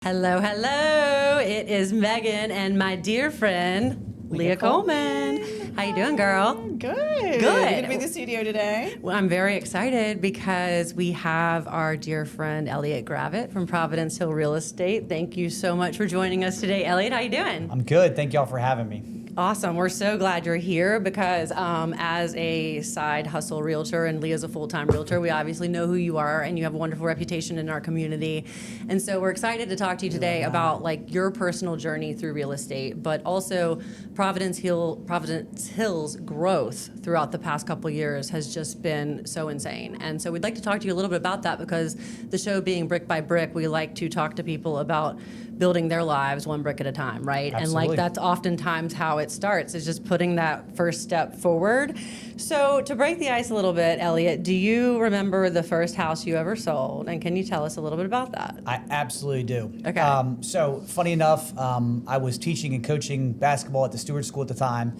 Hello, hello. It is Megan and my dear friend, Leah Coleman. How you doing, girl? Good. Good. Good to be in the studio today. Well, I'm very excited because we have our dear friend, Elliott Gravitt from Providence Hill Real Estate. Thank you so much for joining us today. Elliott, how you doing? I'm good. Thank y'all for having me. Awesome. We're so glad you're here because as a side hustle realtor and Leah's a full-time realtor, we obviously know who you are and you have a wonderful reputation in our community. And so we're excited to talk to you today about like your personal journey through real estate, but also Providence Hill's growth throughout the past couple of years has just been so insane. And so we'd like to talk to you a little bit about that because the show being brick by brick, we like to talk to people about building their lives one brick at a time, right? Absolutely. And like that's oftentimes how it starts, is just putting that first step forward. So to break the ice a little bit, Elliott, do you remember the first house you ever sold? And can you tell us a little bit about that? I absolutely do. Okay. So funny enough, I was teaching and coaching basketball at the Stewart School at the time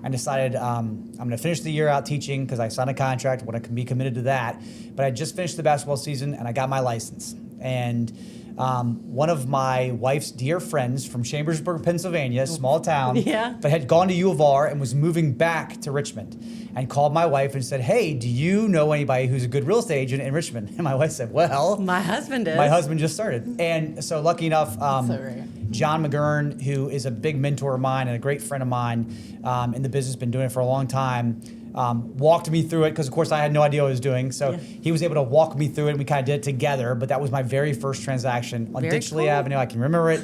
and decided I'm going to finish the year out teaching because I signed a contract, want to be committed to that. But I just finished the basketball season and I got my license. And one of my wife's dear friends from Chambersburg, Pennsylvania, small town, but had gone to U of R and was moving back to Richmond, and called my wife and said, "Hey, do you know anybody who's a good real estate agent in Richmond?" And my wife said, "Well, My husband is. my husband just started." And so lucky enough, John McGurn, who is a big mentor of mine and a great friend of mine in the business, been doing it for a long time, walked me through it because, of course, I had no idea what I was doing. So he was able to walk me through it, and we kind of did it together. But that was my very first transaction on Ditchley Avenue. I can remember it.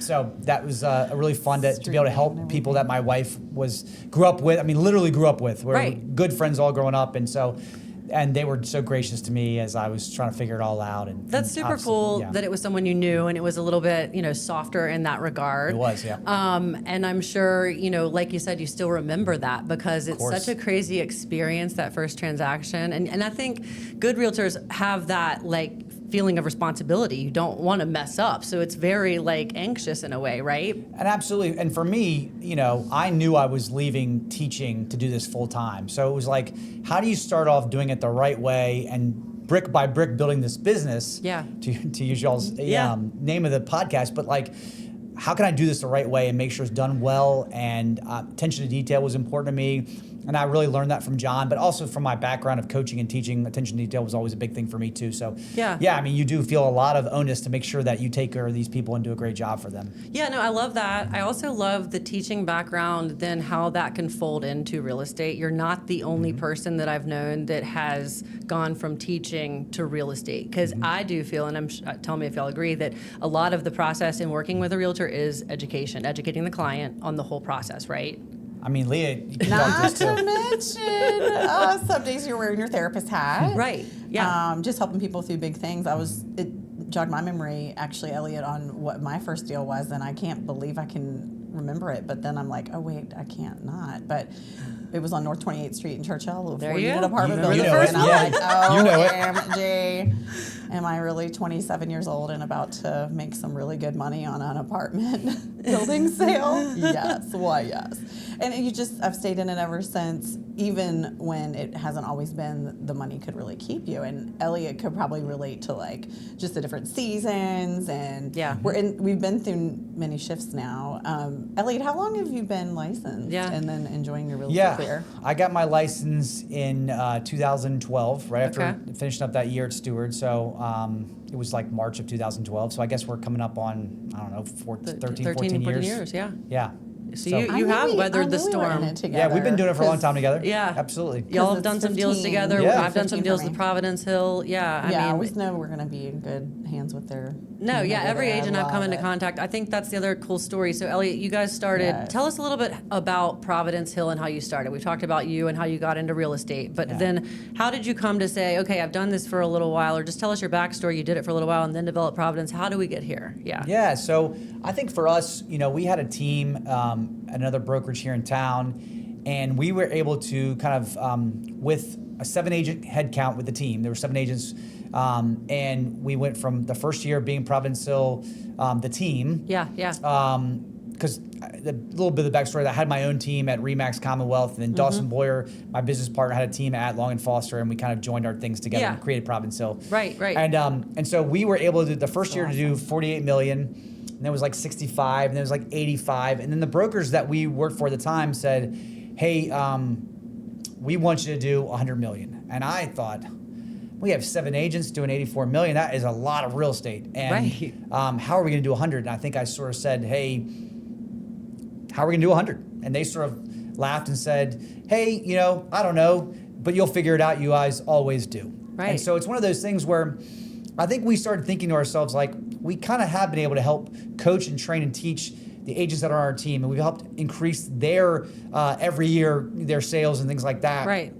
So that was really fun to be able to help people that my wife grew up with. I mean, literally grew up with. We were good friends all growing up. And they were so gracious to me as I was trying to figure it all out. And that's super cool that it was someone you knew and it was a little bit, softer in that regard. It was, yeah. And I'm sure, like you said, you still remember that because it's such a crazy experience, that first transaction. And I think good realtors have that feeling of responsibility. You don't want to mess up. So it's very anxious in a way, right? And absolutely. And for me, I knew I was leaving teaching to do this full time. So it was like, how do you start off doing it the right way and brick by brick building this business? Yeah. To use y'all's name of the podcast, but how can I do this the right way and make sure it's done well? And attention to detail was important to me. And I really learned that from John, but also from my background of coaching and teaching, attention to detail was always a big thing for me too. So I mean, you do feel a lot of onus to make sure that you take care of these people and do a great job for them. Yeah, no, I love that. I also love the teaching background, then how that can fold into real estate. You're not the only person that I've known that has gone from teaching to real estate. Because I do feel, and tell me if y'all agree, that a lot of the process in working with a realtor is education, educating the client on the whole process, right? I mean, Leah, you can Not to mention, some days you're wearing your therapist hat. Right, yeah. Just helping people through big things. It jogged my memory, actually, Elliott, on what my first deal was, and I can't believe I can remember it. But then I'm like, oh, wait, I can't not. But it was on North 28th Street in Churchill, a 4-unit apartment building. And I'm like, OMG. Am I really 27 years old and about to make some really good money on an apartment building sale? Yes. Why, yes. And I've stayed in it ever since, even when it hasn't always been the money could really keep you. And Elliott could probably relate to just the different seasons. And we've been through many shifts now. Elliott, how long have you been licensed and then enjoying your real estate career? I got my license in 2012, right after finishing up that year at Stewart. So it was March of 2012. So I guess we're coming up on, 13, 14 years. Yeah. So you have weathered the storm. Yeah, we've been doing it for a long time together. Yeah, absolutely. Y'all have done some deals together. Yeah. I've done some deals with Providence Hill. I always know we're going to be in good hands with their. Every agent I've come into contact. I think that's the other cool story. So Elliott, you guys started. Yes. Tell us a little bit about Providence Hill and how you started. We talked about you and how you got into real estate, but then how did you come to say, okay, I've done this for a little while, or just tell us your backstory. You did it for a little while and then developed Providence. How do we get here? Yeah. So I think for us, we had a team, another brokerage here in town, and we were able to kind of, with a 7-agent head count with the team, there were 7 agents, and we went from the first year being Providence Hill, the team. because a little bit of the backstory, I had my own team at Remax Commonwealth, and then Dawson Boyer, my business partner, had a team at Long and Foster, and we kind of joined our things together and created Providence Hill. Right. And so we were able to do the first year to do 48 million, and then it was like 65, and then it was like 85, and then the brokers that we worked for at the time said, "Hey, we want you to do 100 million," and I thought, we have 7 agents doing 84 million. That is a lot of real estate. And how are we going to do 100? And I think I sort of said, hey, how are we going to do 100? And they sort of laughed and said, hey, I don't know, but you'll figure it out. You guys always do. Right. And so it's one of those things where I think we started thinking to ourselves, like, we kind of have been able to help coach and train and teach the agents that are on our team. And we've helped increase their, every year, their sales and things like that. Right.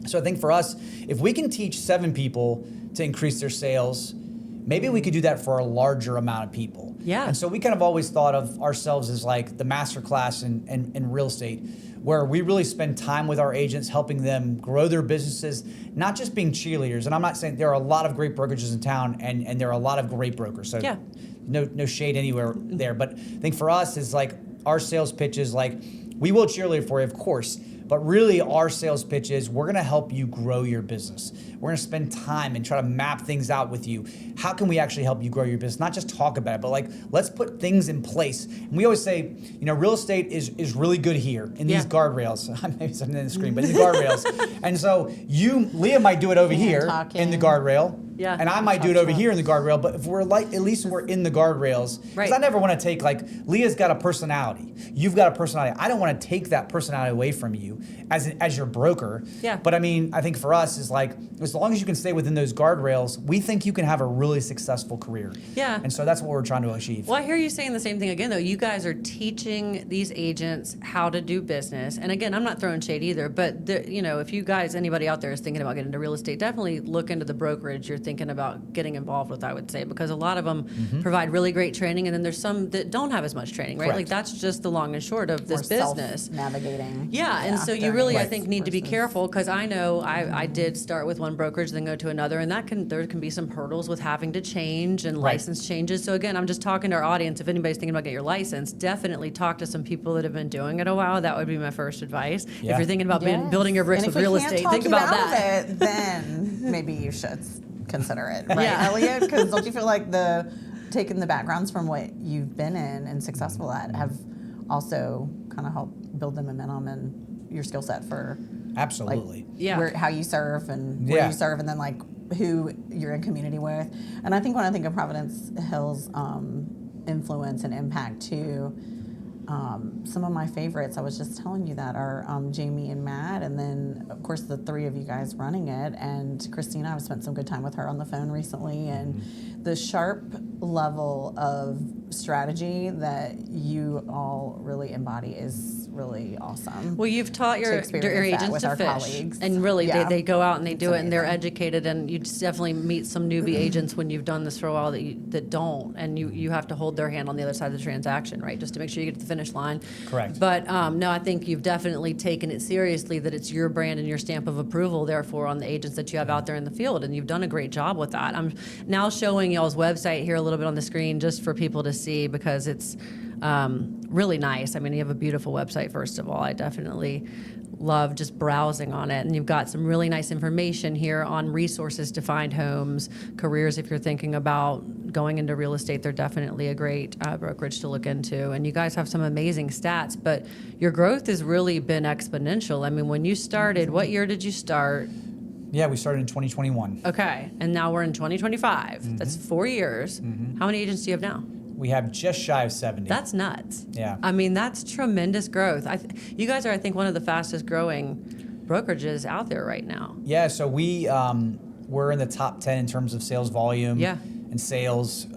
So I think for us, if we can teach 7 people to increase their sales, maybe we could do that for a larger amount of people. Yeah. And so we kind of always thought of ourselves as like the master class in real estate, where we really spend time with our agents, helping them grow their businesses, not just being cheerleaders. And I'm not saying there are a lot of great brokerages in town, and there are a lot of great brokers. So no shade anywhere there. But I think for us is like our sales pitch is like, we will cheerlead for you, of course. But really, our sales pitch is we're going to help you grow your business. We're going to spend time and try to map things out with you. How can we actually help you grow your business? Not just talk about it, but like, let's put things in place. And we always say, real estate is really good here in these guardrails. Maybe something in the screen, but in the guardrails. And so Leah might do it over here in the guardrail. Yeah. And I might do it over here in the guardrail, but if we're like, at least we're in the guardrails. Because I never want to take, like, Leah's got a personality. You've got a personality. I don't want to take that personality away from you as your broker. Yeah. But I mean, I think for us is like, as long as you can stay within those guardrails, we think you can have a really successful career. Yeah. And so that's what we're trying to achieve. Well, I hear you saying the same thing again, though. You guys are teaching these agents how to do business. And again, I'm not throwing shade either, but if you guys, anybody out there is thinking about getting into real estate, definitely look into the brokerage you're thinking about getting involved with, I would say, because a lot of them provide really great training, and then there's some that don't have as much training, right? Correct. Like that's just the long and short of this business. Navigating. Yeah, and so you really, I think, need to be careful, because I know I did start with one brokerage, then go to another, and there can be some hurdles with having to change and license changes. So again, I'm just talking to our audience. If anybody's thinking about getting your license, definitely talk to some people that have been doing it a while. That would be my first advice. Yeah. If you're thinking about building your bricks with real estate, think about that. Then maybe you should consider it, right, Elliott? Because don't you feel like taking the backgrounds from what you've been in and successful at have also kind of helped build the momentum and your skill set for absolutely how you serve and where you serve, and then like who you're in community with. And I think when I think of Providence Hill's influence and impact too, some of my favorites, I was just telling you that, are Jamie and Matt, and then of course the 3 of you guys running it, and Christina. I've spent some good time with her on the phone recently, and the sharp level of strategy that you all really embody is really awesome. Well, you've taught your agents to fish, colleagues. And really they go out and they do it, and they're amazing. Educated, and you just definitely meet some newbie agents when you've done this for a while that don't, and you have to hold their hand on the other side of the transaction, right, just to make sure you get to the finish line. Correct. But no, I think you've definitely taken it seriously, that it's your brand and your stamp of approval, therefore, on the agents that you have out there in the field, and you've done a great job with that. I'm now showing y'all's website here a little bit on the screen just for people to see, because it's really nice. I mean, you have a beautiful website, first of all. I definitely love just browsing on it. And you've got some really nice information here on resources to find homes, careers. If you're thinking about going into real estate, they're definitely a great brokerage to look into. And you guys have some amazing stats, but your growth has really been exponential. I mean, when you started, what year did you start? Yeah, we started in 2021. Okay, and now we're in 2025. That's 4 years. How many agents do you have now? We have just shy of 70. That's nuts. Yeah. I mean, that's tremendous growth. You guys are, I think, one of the fastest growing brokerages out there right now. Yeah, so we're in the top 10 in terms of sales volume and sales.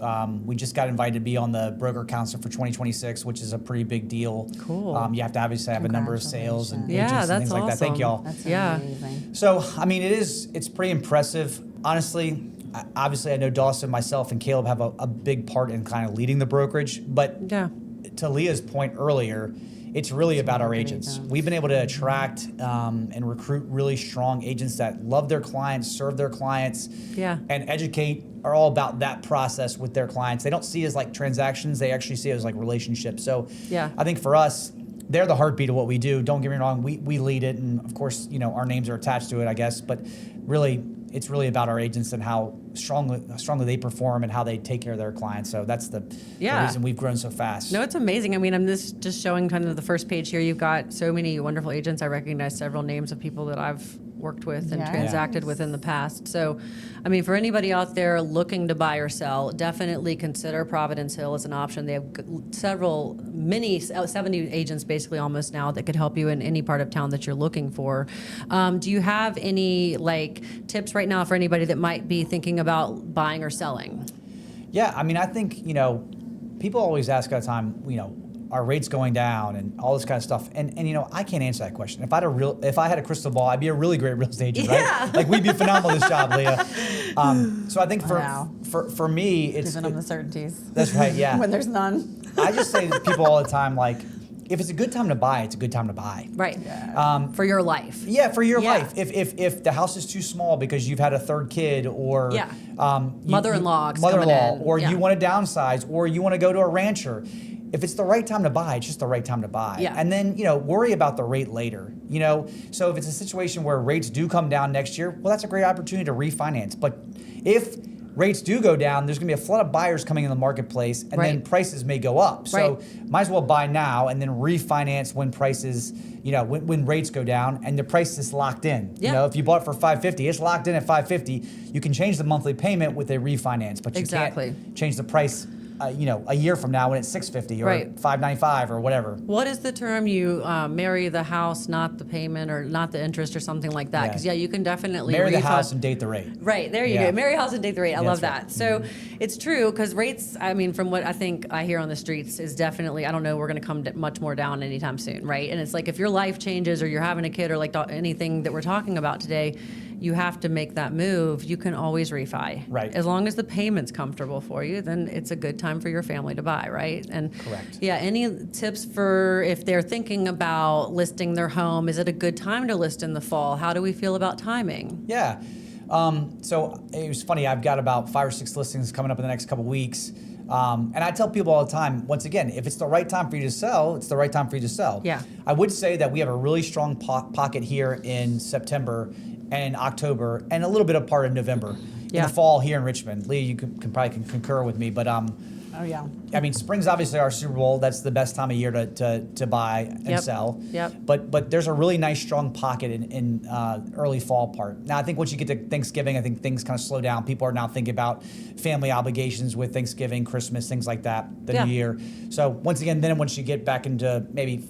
We just got invited to be on the Broker Council for 2026, which is a pretty big deal. Cool. You have to obviously have a number of sales and Yeah, agents and that's things like that. Thank awesome. y'all. That's Yeah. amazing. So, I mean, it's pretty impressive. Honestly, obviously, I know Dawson, myself, and Caleb have a big part in kind of leading the brokerage. But to Leah's point earlier, it's really about our good agents. agents. We've been able to attract and recruit really strong agents that love their clients, serve their clients, Yeah. and educate, are all about that process with their clients. They don't see it as like transactions, they actually see it as like relationships. So Yeah. I think for us, they're the heartbeat of what we do. Don't get me wrong, we lead it, and of course, our names are attached to it, I guess, but really, it's really about our agents and how strongly they perform and how they take care of their clients. So that's the reason we've grown so fast. No, it's amazing. I mean, I'm just showing kind of the first page here. You've got so many wonderful agents. I recognize several names of people that I've worked with and Yes. transacted with in the past. So, I mean, for anybody out there looking to buy or sell, definitely consider Providence Hill as an option. They have many 70 agents basically almost now that could help you in any part of town that you're looking for. Do you have any tips right now for anybody that might be thinking about buying or selling? Yeah, I mean, I think, people always ask all the time, are rates going down and all this kind of stuff? And I can't answer that question. If I had a crystal ball, I'd be a really great real estate agent, Yeah. right? Like, we'd be phenomenal at this job, Leah. So I think Wow. for me, it's Giving them the certainties. that's right, yeah. When there's none. I just say to people all the time, like, if it's a good time to buy, it's a good time to buy. Right. Yeah. For your life. Yeah, for your Yeah. life. If the house is too small because you've had a third kid, or Yeah. Mother-in-law coming mother-in-law, in. or Yeah. you want to downsize, or you want to go to a rancher. If it's the right time to buy, it's just the right time to buy. Yeah. And then, worry about the rate later. So if it's a situation where rates do come down next year, well, that's a great opportunity to refinance. But if rates do go down, there's going to be a flood of buyers coming in the marketplace, and then Right. prices may go up. So Right. might as well buy now and then refinance when prices, when rates go down and the price is locked in. Yeah. If you bought it for $550, it's locked in at $550. You can change the monthly payment with a refinance, but you Exactly. can't change the price, a year from now when it's $650 or Right. $595 or whatever. What is the term you marry the house, not the payment, or not the interest, or something like that? Yeah. Because you can definitely Marry the refi- house and date the rate. Right, there you Yeah. go. Marry house and date the rate. I Yeah, love that's that. right. So it's true, because rates, I mean, from what I think I hear on the streets, is definitely, I don't know, we're going to come much more down anytime soon, right? And it's like, if your life changes or you're having a kid or anything that we're talking about today, you have to make that move. You can always refi. Right. As long as the payment's comfortable for you, then it's a good time for your family to buy, right? And Correct. yeah, any tips for if they're thinking about listing their home? Is it a good time to list in the fall? How do we feel about timing? Yeah. So it was funny. I've got about 5 or 6 listings coming up in the next couple weeks. And I tell people all the time, once again, if it's the right time for you to sell, it's the right time for you to sell. Yeah. I would say that we have a really strong pocket here in September and October, and a little bit of part of November. Yeah. In the fall here in Richmond. Leah, you can probably concur with me, but Oh, yeah. I mean, spring's obviously our Super Bowl. That's the best time of year to buy and Yep. sell. Yep. But there's a really nice strong pocket in early fall part. Now I think once you get to Thanksgiving, I think things kind of slow down. People are now thinking about family obligations with Thanksgiving, Christmas, things like that, the Yeah. New Year. So once again, then once you get back into maybe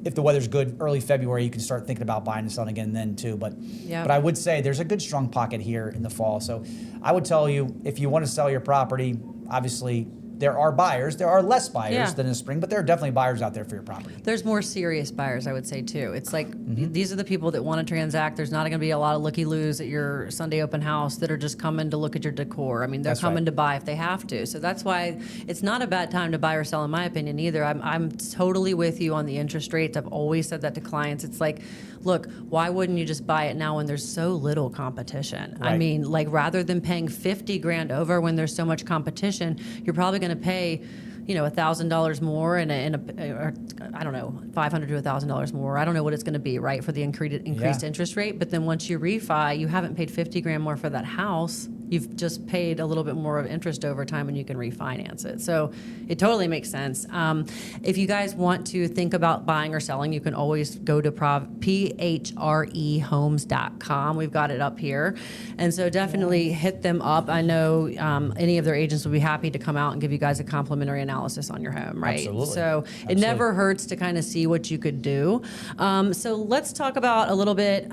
if the weather's good, early February, you can start thinking about buying and selling again then too. But Yep. but I would say there's a good strong pocket here in the fall. So I would tell you, if you want to sell your property, obviously there are buyers. There are less buyers Yeah. than in the spring, but there are definitely buyers out there for your property. There's more serious buyers, I would say, too. It's like these are the people that want to transact. There's not going to be a lot of looky-loos at your Sunday open house that are just coming to look at your decor. I mean, they're That's coming right. to buy if they have to. So that's why it's not a bad time to buy or sell, in my opinion, either. I'm totally with you on the interest rates. I've always said that to clients. It's like, look, why wouldn't you just buy it now when there's so little competition? I Right. mean, like, rather than paying $50,000 over when there's so much competition, you're probably going to pay $1,000 more or I don't know, $500 to $1,000 more. I don't know what it's going to be, right, for the increased Yeah. interest rate. But then once you refi, you haven't paid $50,000 more for that house. You've just paid a little bit more of interest over time, and you can refinance it. So it totally makes sense. If you guys want to think about buying or selling, you can always go to phrehomes.com. We've got it up here. And so definitely hit them up. I know any of their agents would be happy to come out and give you guys a complimentary analysis on your home, right? Absolutely. So it Absolutely. never hurts to kind of see what you could do. So let's talk about a little bit.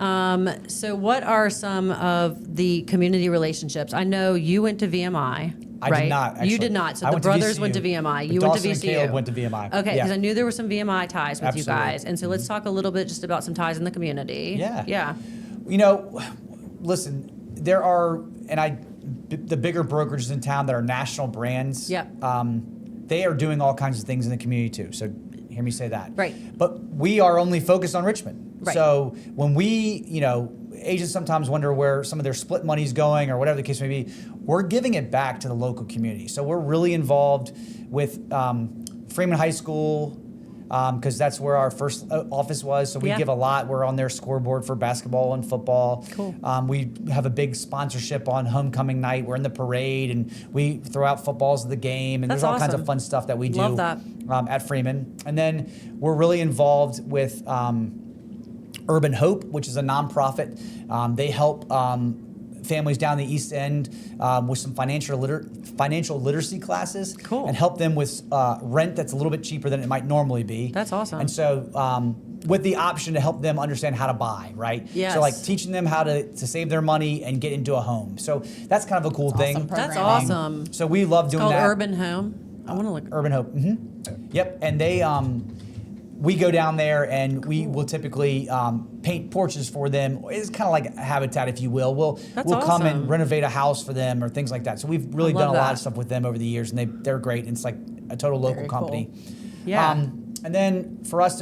So what are some of the community relationships? I know you went to VMI. I right? did not, actually. You did not. So I the went to brothers VCU, went to VMI. but You went to Dawson and VCU. Caleb went to VMI. Okay, because Yeah. I knew there were some VMI ties with you Absolutely. guys. And so let's talk a little bit just about some ties in the community. Yeah. Yeah. Listen, there are, the bigger brokerages in town that are national brands. Yep. They are doing all kinds of things in the community too. So hear me say that. Right. But we are only focused on Richmond. Right. So when we, agents sometimes wonder where some of their split money is going or whatever the case may be, we're giving it back to the local community. So we're really involved with Freeman High School, because that's where our first office was. So we give a lot. We're on their scoreboard for basketball and football. Cool. We have a big sponsorship on homecoming night. We're in the parade, and we throw out footballs at the game. And That's there's all kinds awesome. of fun stuff that we do Love that. At Freeman. And then we're really involved with Urban Hope, which is a nonprofit. They help families down the East End with some financial literacy classes. Cool. And help them with rent that's a little bit cheaper than it might normally be. That's awesome. And so with the option to help them understand how to buy, right? Yes. So like teaching them how to save their money and get into a home. So that's kind of a cool thing. awesome That's programming. awesome. So we love doing Called that. Urban Home. I want to look. Urban Hope. Yep. And they, we go down there and we will typically paint porches for them. It's kind of like a habitat, if you will. We'll come awesome. and renovate a house for them or things like that. So we've really I done love a lot that. of stuff with them over the years, and they're great. It's like a total local Very company. cool. Yeah. And then for us,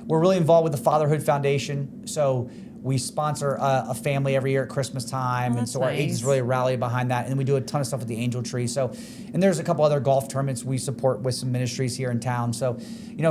we're really involved with the Fatherhood Foundation. So we sponsor a family every year at Christmas time, and that's so our agents nice. really rally behind that. And we do a ton of stuff with the Angel Tree. So, and there's a couple other golf tournaments we support with some ministries here in town. So,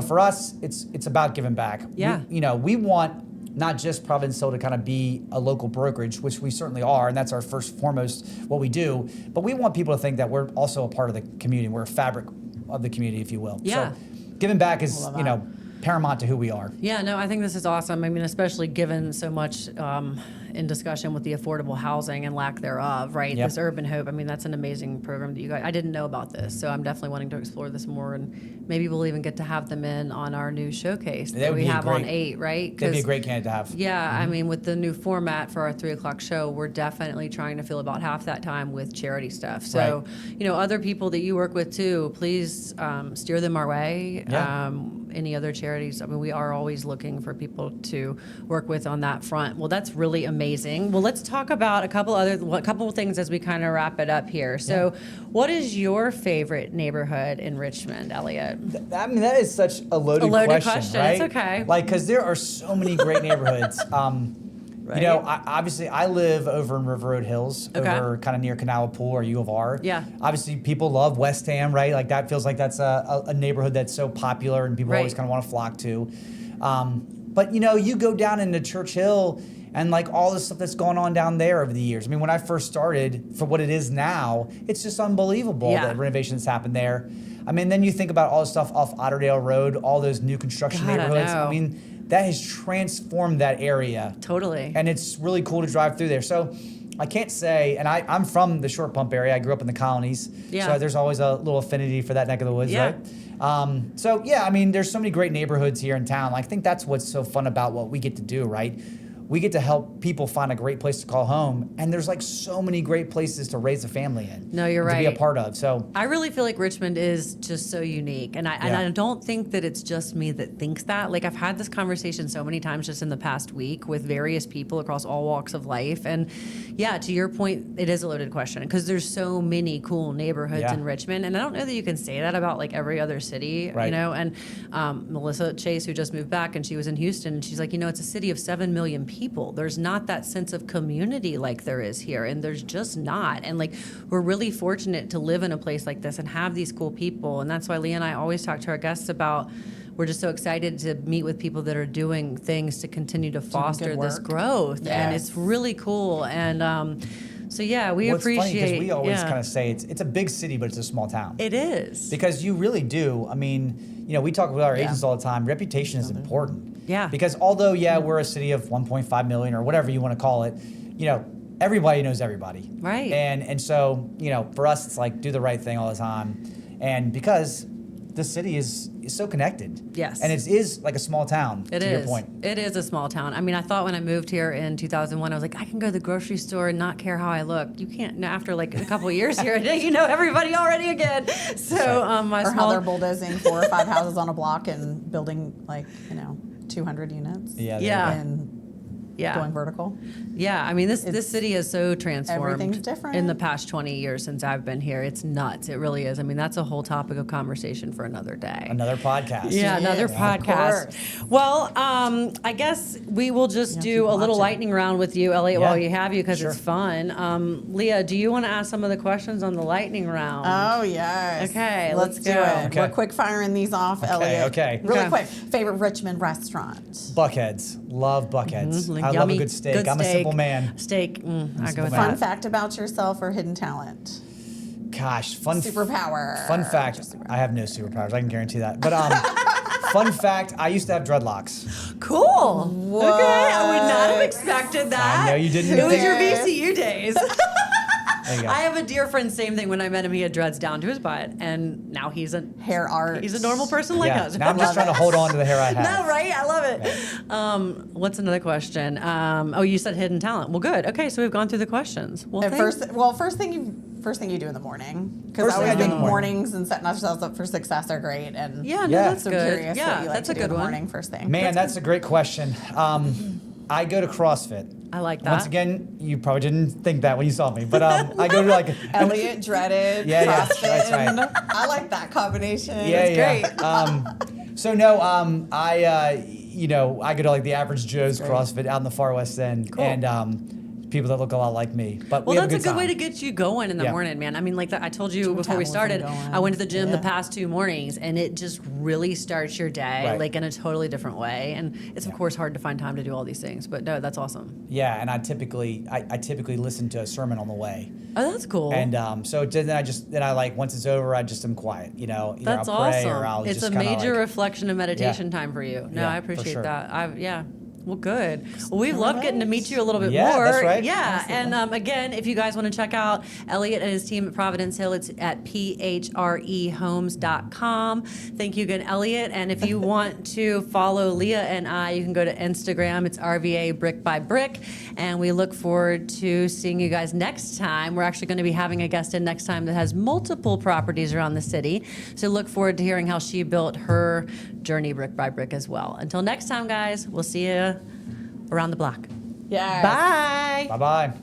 for us, it's about giving back. Yeah. We want not just Providence Hill to kind of be a local brokerage, which we certainly are, and that's our first and foremost what we do. But we want people to think that we're also a part of the community. We're a fabric of the community, if you will. Yeah. So, giving back is Love that. paramount to who we are. Yeah, no, I think this is awesome. I mean, especially given so much in discussion with the affordable housing and lack thereof, right? Yep. This Urban Hope, I mean, that's an amazing program that you guys, I didn't know about this, so I'm definitely wanting to explore this more, and maybe we'll even get to have them in on our new showcase that would we be have on great. 8, right? That'd be a 'Cause- great candidate to have. Yeah, I mean, with the new format for our 3:00 show, we're definitely trying to fill about half that time with charity stuff. So, other people that you work with too, please steer them our way. Yeah. Any other charities? I mean, we are always looking for people to work with on that front. Well, that's really amazing. Well, let's talk about a couple of things as we kind of wrap it up here. So, what is your favorite neighborhood in Richmond, Elliott? I mean, that is such a loaded question, right? It's okay. Like, because there are so many great neighborhoods. Right. Obviously, I live over in River Road Hills, Okay. over kind of near Canal Pool or U of R. Yeah. Obviously, people love West Ham, right? Like, that feels like that's a neighborhood that's so popular and people always Right. kind of want to flock to. But, you go down into Church Hill and, like, all the stuff that's gone on down there over the years. I mean, when I first started, for what it is now, it's just unbelievable Yeah. the renovations happened there. I mean, then you think about all the stuff off Otterdale Road, all those new construction God, I neighborhoods. know. I mean, that has transformed that area. Totally. And it's really cool to drive through there. So I can't say, and I'm from the Short Pump area. I grew up in the colonies. Yeah. So there's always a little affinity for that neck of the woods, Yeah. right? So, yeah, I mean, there's so many great neighborhoods here in town. I think that's what's so fun about what we get to do, right? We get to help people find a great place to call home. And there's like so many great places to raise a family in. No, you're and to be a right. part of. So I really feel like Richmond is just so unique, and I don't think that it's just me that thinks that. Like, I've had this conversation so many times just in the past week with various people across all walks of life, and yeah, to your point, it is a loaded question because there's so many cool neighborhoods Yeah. in Richmond, and I don't know that you can say that about like every other city, Right. And Melissa Chase, who just moved back, and she was in Houston, and she's like, it's a city of 7 million people. There's not that sense of community like there is here, and there's just not. And like, we're really fortunate to live in a place like this and have these cool people, and that's why Leah and I always talk to our guests about, we're just so excited to meet with people that are doing things to continue to foster good this work. growth, and Yes. it's really cool. And so yeah, we what's funny, appreciate. because we always yeah. kind of say it's a big city, but it's a small town. It is. Because you really do. I mean, we talk with our Yeah. agents all the time. Reputation is important. Yeah. Because although, we're a city of 1.5 million or whatever you want to call it, everybody knows everybody. Right. And so, for us, it's like do the right thing all the time. And because the city is so connected. Yes. And it is like a small town, It to is. your point. It is a small town. I mean, I thought when I moved here in 2001, I was like, I can go to the grocery store and not care how I look. You can't. After like a couple of years here, you know everybody already again. So my Or how small. they're bulldozing 4 or 5 houses on a block and building 200 units. Yeah. Yeah. And Yeah. going vertical. Yeah, I mean, this city is so transformed. Everything's different. In the past 20 years since I've been here. It's nuts. It really is. I mean, that's a whole topic of conversation for another day. Another podcast. Yeah, another Yes, of podcast. course. Well, I guess we will just do keep a little watching. lightning round with you, Elliott, Yeah. while you have you, because Sure. it's fun. Leah, do you want to ask some of the questions on the lightning round? Oh yes. Okay, let's let's do go. it. Okay. We're quick firing these off, Elliott. okay. Really Okay. quick. Favorite Richmond restaurant? Buckheads. Love Buckheads. Mhm, I love a yummy, good steak. I'm a simple man. Steak, I go with man. Fun that. fact about yourself or hidden talent? Gosh, fun Superpower. Fun fact, I have no superpowers. I can guarantee that. But fun fact, I used to have dreadlocks. Cool. Okay, I would not have expected that. I know you didn't It was your either. VCU days. There you go. I have a dear friend, same thing. When I met him, he had dreads down to his butt, and now he's a Hair art. normal person like Yeah. us. Now I'm just trying to hold on to the hair I have. No, right? I love it. What's another question? You said hidden talent. Well, good. Okay, so we've gone through the questions. Well, And thanks. first thing you do in the morning, because First I thing always I do in think the morning. mornings and setting ourselves up for success are great. And Yeah, no, Yeah. that's so good. curious Yeah, what you like that's to a do in good the one. morning first thing. Man, that's a great question. I go to CrossFit. I like that. Once again, you probably didn't think that when you saw me, but I go to like Elliott dreaded Yeah, yeah, CrossFit. that's right. I like that combination. Yeah, It's yeah. great. So no, I go to like the average Joe's CrossFit out in the far west end, Cool. and people that look a lot like me. But Well, we have that's a a good way to time. get you going in the Yeah. morning, man. I mean, like that, I told you before we metabolism started, going. I went to the gym the Yeah. past 2 mornings, and it just really starts your day Right. like in a totally different way. And it's of course hard to find time to do all these things, but no, that's awesome. Yeah, and I typically listen to a sermon on the way, Oh, that's cool. and so then I like once it's over, I just am quiet. Either That's I'll pray awesome. or I'll It's just a kinda major like, reflection and meditation time for you. No, Yeah, I for appreciate sure. that. Yeah. Well, good. Well, we've loved getting to meet you a little bit Yeah, more. that's right. Yeah. And again, if you guys want to check out Elliott and his team at Providence Hill, it's at phrehomes.com. Thank you again, Elliott. And if you want to follow Leah and I, you can go to Instagram. It's RVA Brick by Brick. And we look forward to seeing you guys next time. We're actually going to be having a guest in next time that has multiple properties around the city. So look forward to hearing how she built her journey brick by brick as well. Until next time, guys, we'll see you around the block. Yes. Bye. Bye bye.